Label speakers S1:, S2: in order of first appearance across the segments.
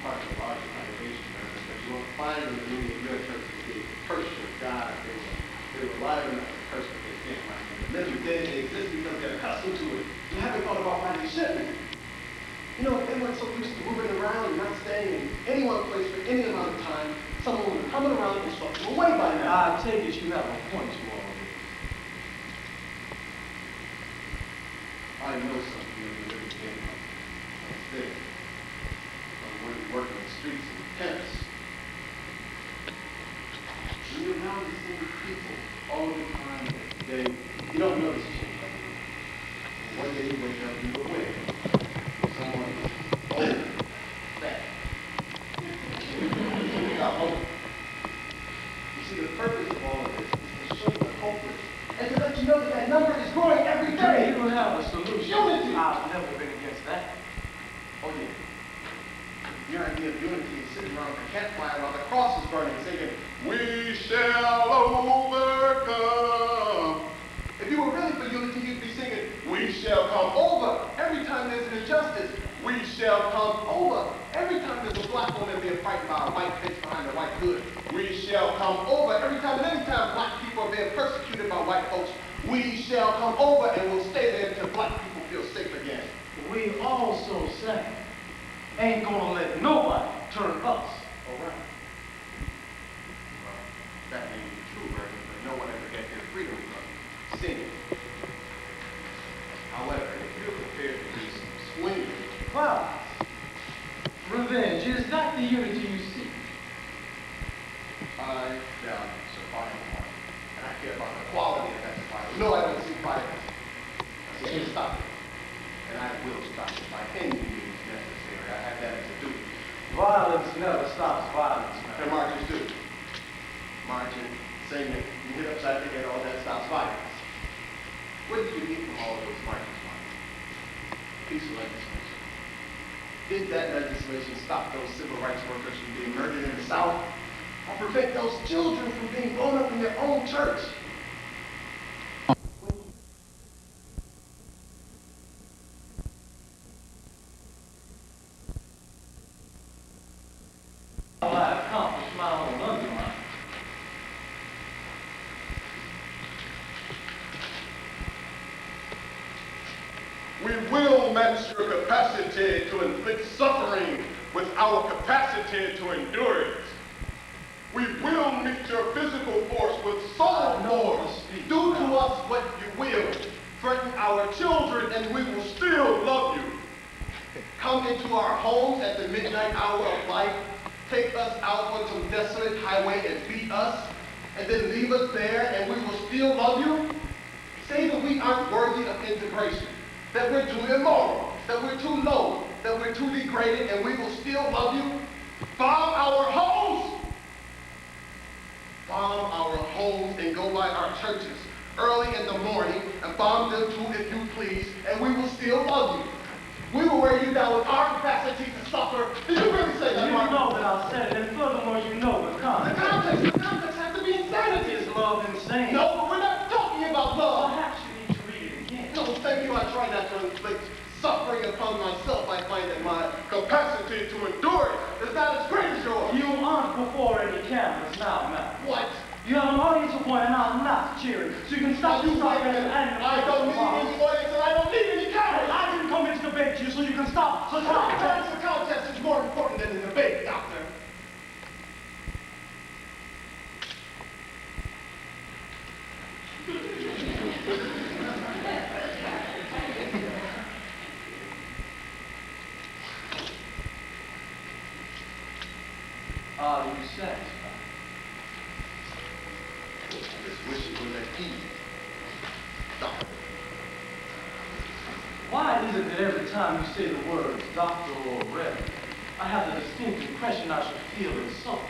S1: part of a larger congregation, but you won't find them in many of your churches being persecuted God. They were alive enough to curse, but they can't find them. The living dead, they exist because they're accustomed to it. You haven't thought about why they shouldn't. You know, if they weren't so used to moving around and not staying in any one place for any amount of time, someone would be coming around and swept them away by now.
S2: I take it you have a point to all this.
S1: I know something of the living dead on there. When you work in the streets and camps. When you're around the same people all the time, every day, you don't notice a change like that. And one day you wake up and you're aware. Someone old, fat. Got old. You see, the purpose of all of this is to show you the hopeless and to let you know that that number is growing every day.
S2: You will have a solution.
S1: Unity.
S2: I've never been against that.
S1: Oh, yeah. Your idea of unity is sitting around the campfire while the cross is burning, singing, "We shall overcome." If you were really for unity, you'd be singing, "We shall come over." Every time there's an injustice, we shall come over. Every time there's a black woman being frightened by a white bitch behind a white hood, we shall come over. Every time and any time black people are being persecuted by white folks, we shall come over and we'll stay there until black people feel safe again.
S2: We also say, ain't gonna let nobody turn us around.
S1: Well, that may be true, Reverend, but no one ever got their freedom from singing. However, if you're prepared to do some swinging,
S2: Well, revenge, is that the unity you seek?
S1: I value survival, and I care about the quality of that survival. No, I don't seek violence. I say stop it, and I will stop it by any means necessary. I have that as a duty.
S2: Violence never stops violence,
S1: And
S2: man.
S1: marchers do. Marching, singing, you hit upside the head, all that stops violence. What did you get from all of those marches, Mark? Peaceful legislation. Did that legislation stop those civil rights workers from being murdered in the South? Or prevent those children from being blown up in their own church?
S2: I accomplished my own undermining.
S1: We will match your capacity to inflict suffering with our capacity to endure it. We will meet your physical force with soul force. Do to us what you will. Threaten our children and we will still love you. Come into our homes at the midnight hour of life. Take us out on some desolate highway and beat us. And then leave us there and we will still love you. Say that we aren't worthy of integration. That we're too immoral, that we're too low, that we're too degraded, and we will still love you. Bomb our homes! Bomb our homes and go by our churches early in the morning and bomb them too, if you please, and we will still love you. We will wear you down with our capacity to suffer. Did you really say that,
S2: You
S1: Mark?
S2: know that I said it, and furthermore, you know the context.
S1: The context has to be insanity.
S2: Is love insane?
S1: No, but we're not talking about love.
S2: Perhaps you need to read it again.
S1: No, thank you. I try not to inflict suffering upon myself. I find that my capacity to endure it is not as great as yours.
S2: You aren't before any cameras now, man.
S1: What?
S2: You have an audience of one and I'm not cheering. So you can stop
S1: You
S2: talking
S1: say that I don't need any audience and I don't need any cameras.
S2: I didn't come here to debate you, so you can stop. So
S1: Sometimes the contest is more important than the debate, Doctor.
S2: Are you satisfied?
S1: I just wish it was at ease. Doctor.
S2: Why is it that every time you say the words doctor or reverend, I have the distinct impression I should feel insulted?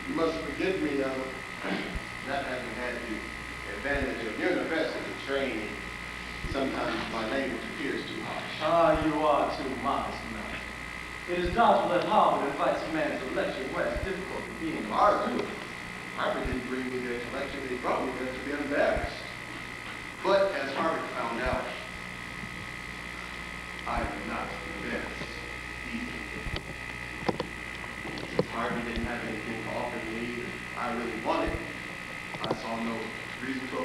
S1: You must forgive me, not having had the advantage of university training. Sometimes my language appears too harsh.
S2: You are too modest, man. It is doubtful that Harvard invites a man to lecture where it's difficult to be in
S1: Harvard? Harvard didn't bring me there to lecture, they brought me there to be embarrassed. But as Harvard found out, I am not embarrassed either.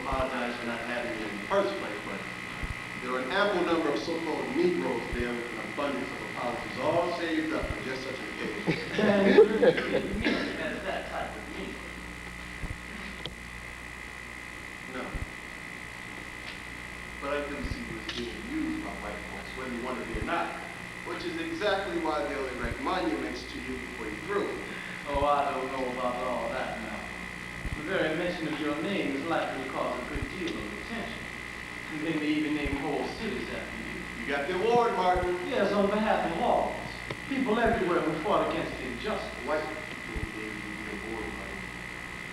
S3: apologize for not having you in the first place, but there are an ample number of so-called Negroes there with an abundance of apologies, all saved up for just such an occasion.
S2: As that type of me.
S3: No. But I do see you as being used by white folks, whether you want to be or not, which is exactly why they'll erect monuments to you before you're through.
S2: Oh, I don't know about all that now. The very mention of your name is likely to cause a good deal of attention. And they may even name whole cities after you.
S3: You got the award, Martin.
S2: Yes, on behalf of all of us. People everywhere who fought against injustice.
S3: White people gave you the award, Martin.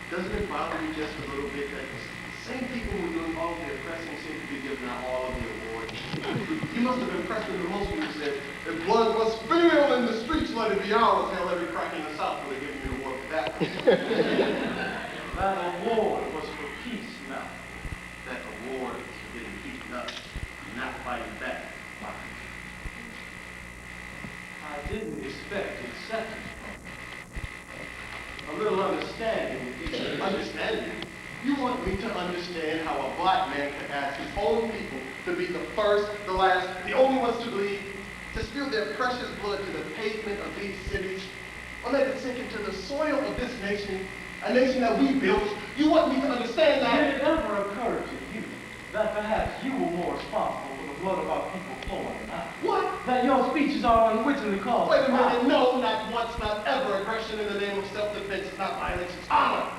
S3: Doesn't it bother you just a little bit that the same people who are doing all the oppressing seem to be giving out all of the awards? You must have been impressed with the most people who said, if blood must spill in the streets, let it be ours. Hell, every crack in the South would have given you an award for that.
S2: That award was for peace now.
S3: That award is for getting beaten up and not fighting back.
S2: I didn't expect acceptance from you. A little understanding would be good.
S3: Understanding? You want me to understand how a black man can ask his own people to be the first, the last, the only ones to bleed, to spill their precious blood to the pavement of these cities, or let it sink into the soil of this nation, a nation that we built? You want me to understand that?
S2: Did it ever occur to you that perhaps you were more responsible for the blood of our people flowing out?
S3: What?
S2: That your speeches are unwittingly caused?
S3: Wait a minute, no, not once, not ever. Aggression in the name of self-defense is not violence, it's honor.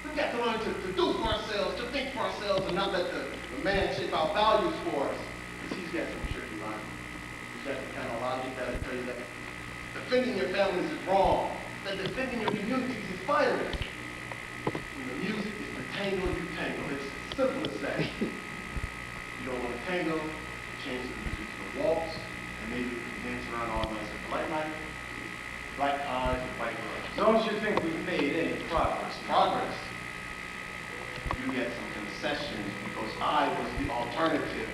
S3: We've got to learn to do for ourselves, to think for ourselves, and not let the man shape our values for us. Because he's got some tricky logic. He's got the kind of logic that'll tell you that defending your families is wrong, that defending your communities is violence. When the music is the tango, you tango. It's as simple as that. You don't want to tango, change the music to a waltz, and maybe we can dance around all night at the light night. Black eyes and white girls.
S2: Don't you think we've made any progress?
S3: Progress. You get some concessions because I was the alternative.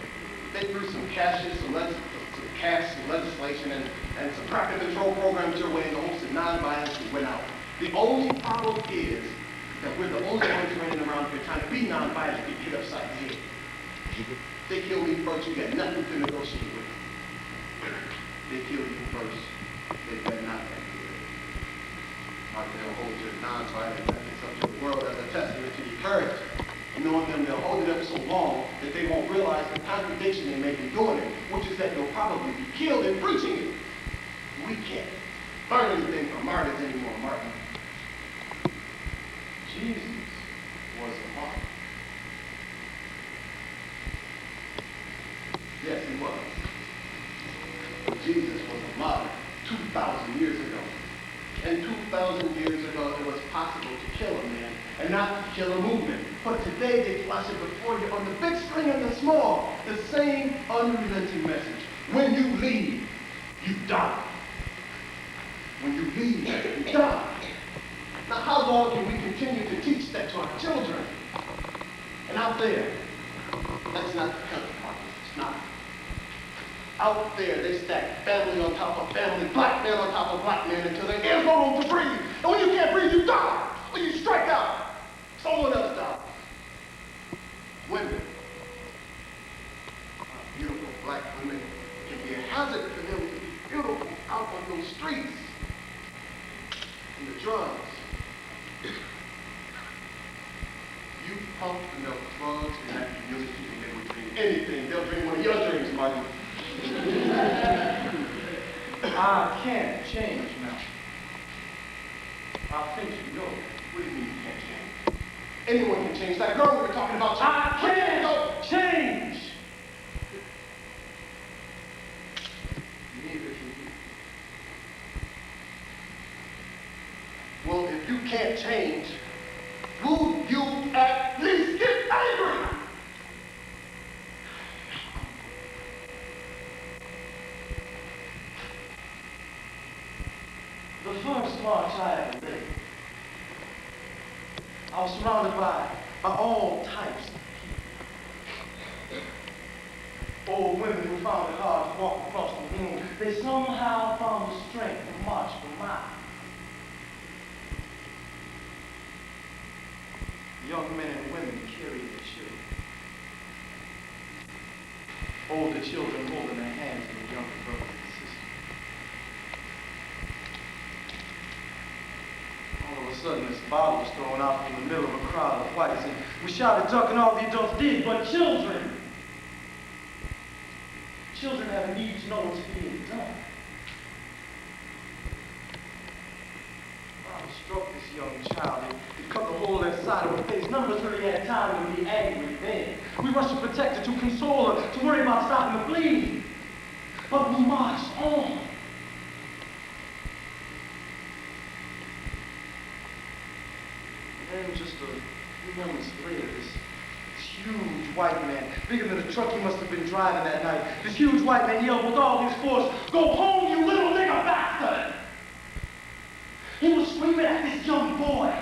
S3: They threw some cash, some legislation, and some traffic control programs your way, and the hopes that non-violence would win out. The only problem is that we're the only ones running around here trying to be non-violent and get hit upside the head. They kill me first, you got nothing to negotiate with. They kill you first, they better not have you. Like they'll hold your non-violent methods up to the world as a testament to your courage. And knowing them, they'll hold it up so long that they won't realize the contradiction they may be doing it, which is that you'll probably be killed in preaching it. We can't learn anything from martyrs anymore, Martin.
S2: Jesus was a martyr.
S3: Yes, he was. Jesus was a martyr 2,000 years ago. And 2,000 years ago, it was possible to kill a man and not to kill a movement. But today, they flash it before you on the big screen and the small. The same unrelenting message. When you leave, you die. When you leave, you die. Now, how long can we continue to teach that to our children? And out there, that's not the country, Marcus. It's not. Out there, they stack family on top of family, black man on top of black man until there is no room to breathe. And when you can't breathe, you die. Or you strike out. Someone else dies. Women, beautiful black women, can be a hazard for them to be beautiful out on those streets. And the drugs. You pump enough drugs in that community and they will drink anything. They'll drink one of your drinks, Martin.
S2: I can't change now. I think you know.
S3: What do you mean you can't change? Anyone can change. That girl we were talking about.
S2: I can't change.
S3: Neither can you. Well, if you can't change, will you at least get angry?
S2: The first march I ever led, I was surrounded by all types of people. Old women who found it hard to walk across the room, they somehow found the strength to march for miles. Young men and women carried their children. children holding their hands to their younger brothers and sisters. All of a sudden, this bottle was thrown out from the middle of a crowd of whites, and we shouted, duck, and all the adults did, but children have a need to know what's being done. I struck this young child. It cut the hole inside of her face. None of us really had time to be angry then. We rushed to protect her, to console her, to worry about stopping the bleeding. But we marched on. And then just a few moments later, this huge white man, bigger than the truck he must have been driving that night, this huge white man yelled with all his force, "Go home, you little nigger bastard!" He was screaming at this young boy.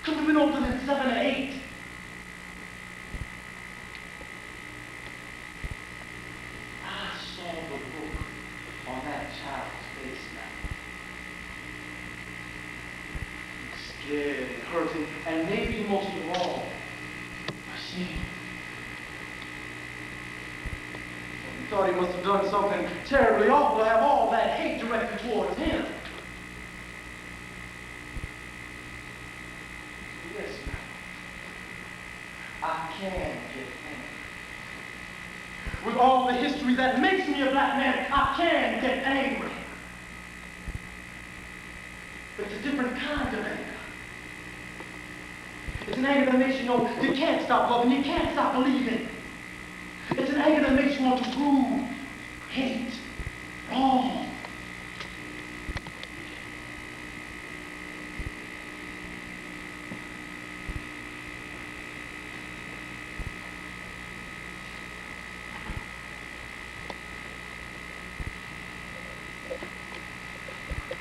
S2: Could have been older than 7 or 8. I saw the look on that child's face now. Scared and hurting, and maybe most of all, ashamed. He thought he must have done something terribly awful to have all that hate directed towards him. Yes, I can get angry. With all the history that makes me a black man, I can get angry. But it's a different kind of anger. It's an anger that makes you know you can't stop loving, you can't stop believing. It's an anger that makes you want to prove, hate, wrong.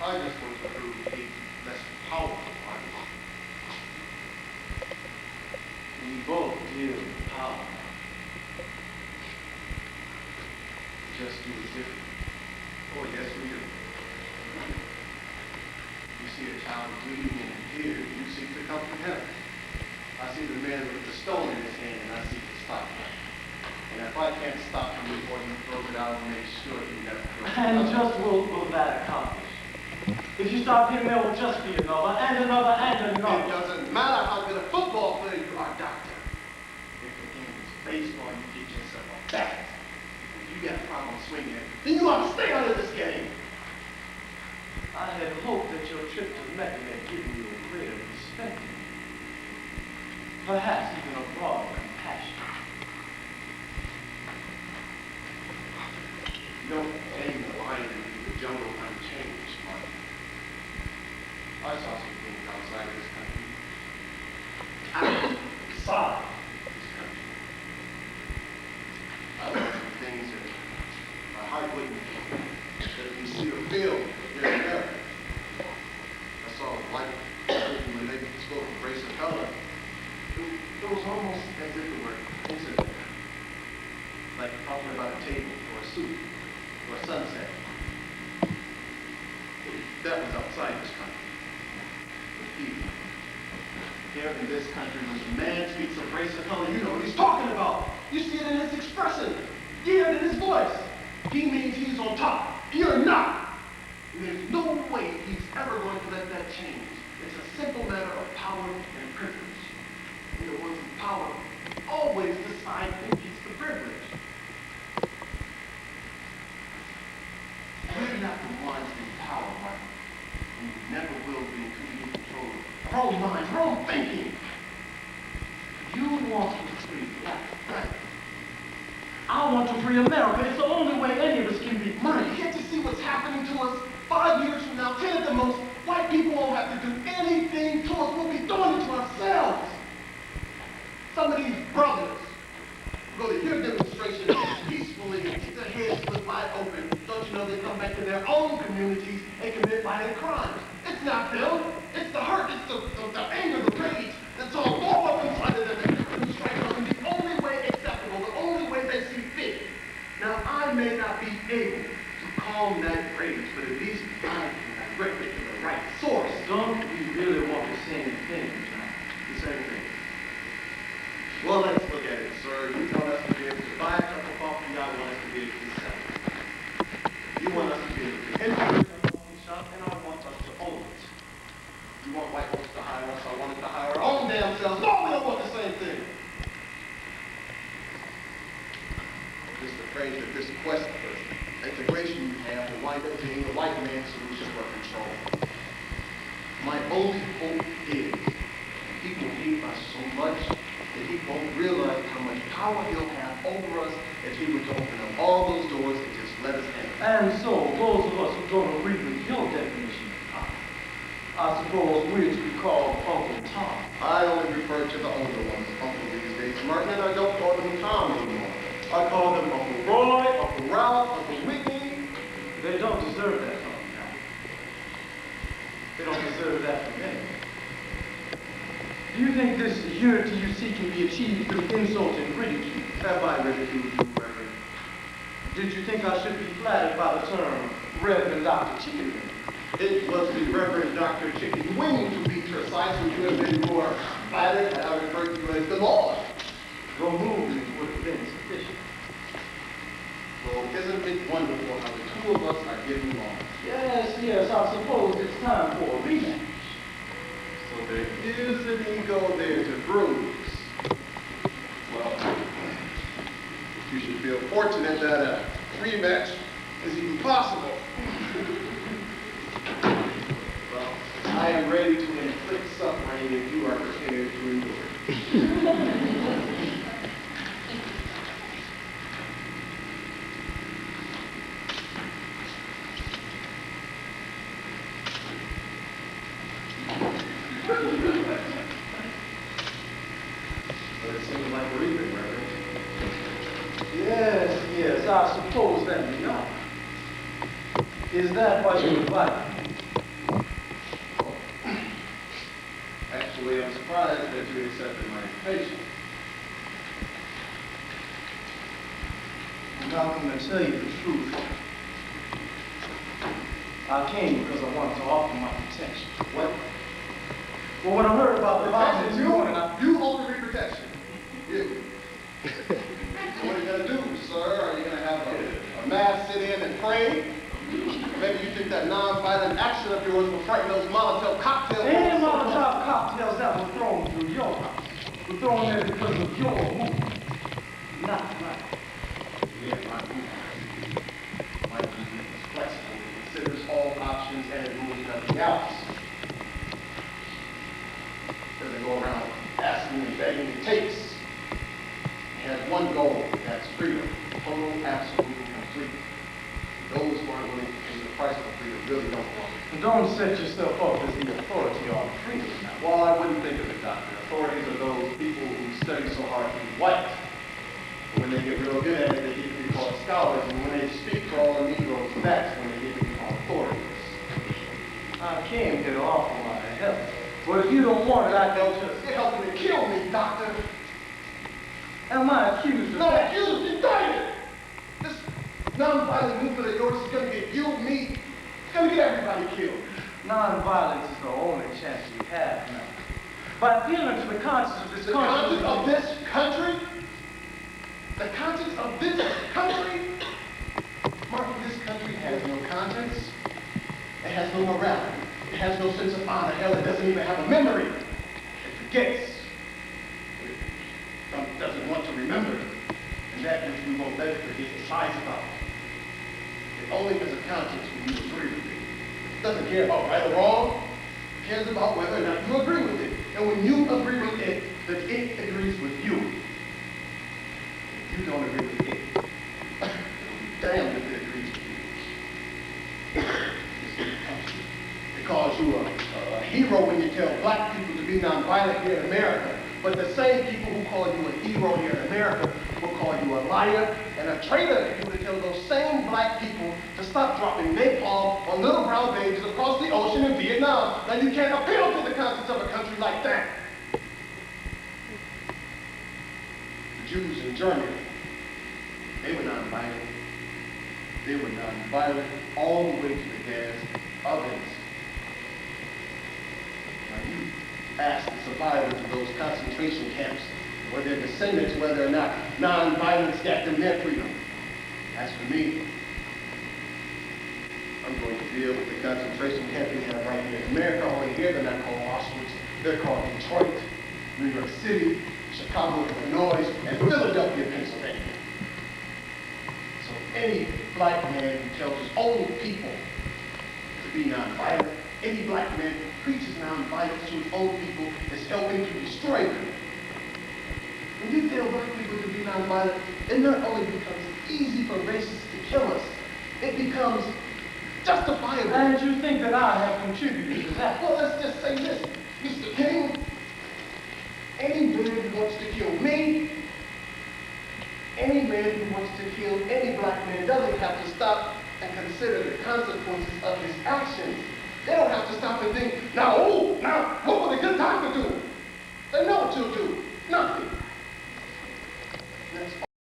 S3: I just want to prove hate less powerful.
S2: We both deal with power. Just do it differently.
S3: Oh, yes, we do. You see a child bleeding in here, you seek to comfort him. I see the man with the stone in his hand, and I seek to stop him. And if I can't stop him before he throws it out, I'll make sure he never throws it out.
S2: And just what will that accomplish? If you stop him, there will just be another, and another, and another.
S3: It doesn't matter how good a football player you are, doctor. If the game is baseball, you get yourself a bat. If you got a problem swinging it, then you ought to stay out of this game.
S2: I had hoped that your trip to Mecca had given you a greater respect. Perhaps even a broader compassion.
S3: You don't tame the lion and leave the jungle unchanged, Mark. I saw some things outside of this country. Outside this country. I saw some things that my heart wouldn't that we see or feel here in America. I saw a white person when they spoke of race or color. It was almost as if it were incident. Like talking about a table or a soup or a sunset. That was outside this country. Here in this country, when a man speaks of race or color, you know what he's talking about. You see it in his expression. You hear it in his voice. He means he's on top. You're not. And there's no way he's ever going to let that change. It's a simple matter of power and privilege. And the ones in power always decide who gets the privilege. We're not the ones in power, Martin. And we never will be until we get control of our own minds, our own thinking.
S2: You want to free black, right? I want to free America. It's the only way any of us can be
S3: Martin,
S2: free.
S3: can't you see what's happening to us? 5 years from now, 10 at the most, white people won't have to do anything to us. We'll be doing it to ourselves. Some of these brothers go to your demonstration peacefully and keep their heads split wide open. Don't you know they come back to their own communities and commit violent crimes? It's not them. It's the hurt. It's the anger, the rage that's all more up inside of them and couldn't strike us in the only way acceptable, the only way they see fit. Now, I may not be able to calm that rage, but at least I can direct it to the right source.
S2: Don't we really want the same thing, John?
S3: The same thing. Well, let's look at it, sir. You want us to be able to buy a cup of coffee West integration you have will wind up being the white man's solution for control. My only hope is people hate us so much that he won't realize how much power he'll have over us if he were to open up all those doors and just let us in.
S2: And so, those of us who don't agree with your definition of power, I suppose we're to be called Uncle Tom.
S3: I only refer to the older ones as Uncle these days, Martin, and I don't call them Tom anymore. I call them Uncle Roy, Uncle Ralph, Uncle Whitney.
S2: They don't deserve that from me. They don't deserve that from me. Do you think this unity you seek can be achieved through insult and ridicule?
S3: Have I ridiculed you, Reverend?
S2: Did you think I should be flattered by the term Reverend Dr. Chicken Wing?
S3: It was the Reverend Dr. Chicken Wing, to be precise, would you have been more flattered had I referred to you as the Lord.
S2: Your movement would have been sufficient.
S3: Well, isn't it wonderful how the two of us are getting along?
S2: Yes, I suppose it's time for a rematch.
S3: So there is an ego there to bruise. Well, you should feel fortunate that a rematch is even possible. Well, I am ready to inflict suffering if you are prepared to endure it. But it seems like we're even, Reverend.
S2: Yes, I suppose that we are. Is that why you invited me?
S3: Actually, I'm surprised that you accepted my invitation.
S2: Malcolm, to tell you the truth, I came because I wanted to offer my protection.
S3: What?
S2: Well, when I heard about the violence
S3: Protection?
S2: this morning,
S3: You offer me protection. You. So what are you going to do, sir? Are you going to have a mass sit-in and pray? Maybe you think that non-violent action of yours will frighten those Molotov cocktails.
S2: any Molotov cocktails that were thrown through your house were thrown there because of your movement, not mine.
S3: Yeah, my movement is flexible. It considers all options and it rules nothing else. Doesn't go around asking and begging and takes. It has one goal, that's freedom. Total, absolute, and complete. Those who aren't willing to pay the price for freedom really don't want it.
S2: And don't set yourself up as the authority on freedom now.
S3: Well, I wouldn't think of it, Doctor. Authorities are those people who study so hard to be white. But when they get real good at it, they get to be called scholars. And when they speak for all the Negroes, that's when they get to be called authorities.
S2: I came here to offer my help. But if you don't want it, I can just...
S3: You're helping to kill me, Doctor.
S2: Am I accused of
S3: Not
S2: that?
S3: accused, indicted. This nonviolent movement of yours is going to get you, me. It's going to get everybody killed.
S2: Nonviolence is the only chance we have now. By appealing to the conscience of this
S3: The
S2: country...
S3: conscience of this country? The conscience of this country? Martin, this country has no conscience. It has no morality. It has no sense of honor. Hell, it doesn't even have a memory. It forgets. It doesn't want to remember. And that which we won't let it forget is lies about it. It only has a conscience when you agree with it. It doesn't care about right or wrong. It cares about whether or not you agree with it. And when you agree with it, that it agrees with you. If you don't agree with it, it'll be damned if it agrees with you. It calls you a hero when you tell black people to be nonviolent here in America. But the same people who call you a hero here in America will call you a liar and a traitor if you were to tell those same black people to stop dropping napalm on little brown babies across the ocean in Vietnam. Now you can't appeal to the conscience of a country like that. The Jews in Germany, they were nonviolent. They were nonviolent all the way to the gas ovens. Now you ask the survivors of those concentration camps or their descendants whether or not nonviolence got them their freedom. As for me, I'm going to deal with the concentration camp we have right here in America. Over here, they're not called Auschwitz. They're called Detroit, New York City, Chicago, Illinois, and Philadelphia, Pennsylvania. So any black man who tells his own people to be nonviolent, any black man who preaches nonviolence to his own people is helping to destroy them. When you tell black people to be nonviolent, it not only becomes easy for racists to kill us, it becomes justifiable.
S2: And you think that I have contributed to that?
S3: Well, let's just say this, Mr. King, any man who wants to kill me, any man who wants to kill any black man doesn't have to stop and consider the consequences of his actions. They don't have to stop and think, now who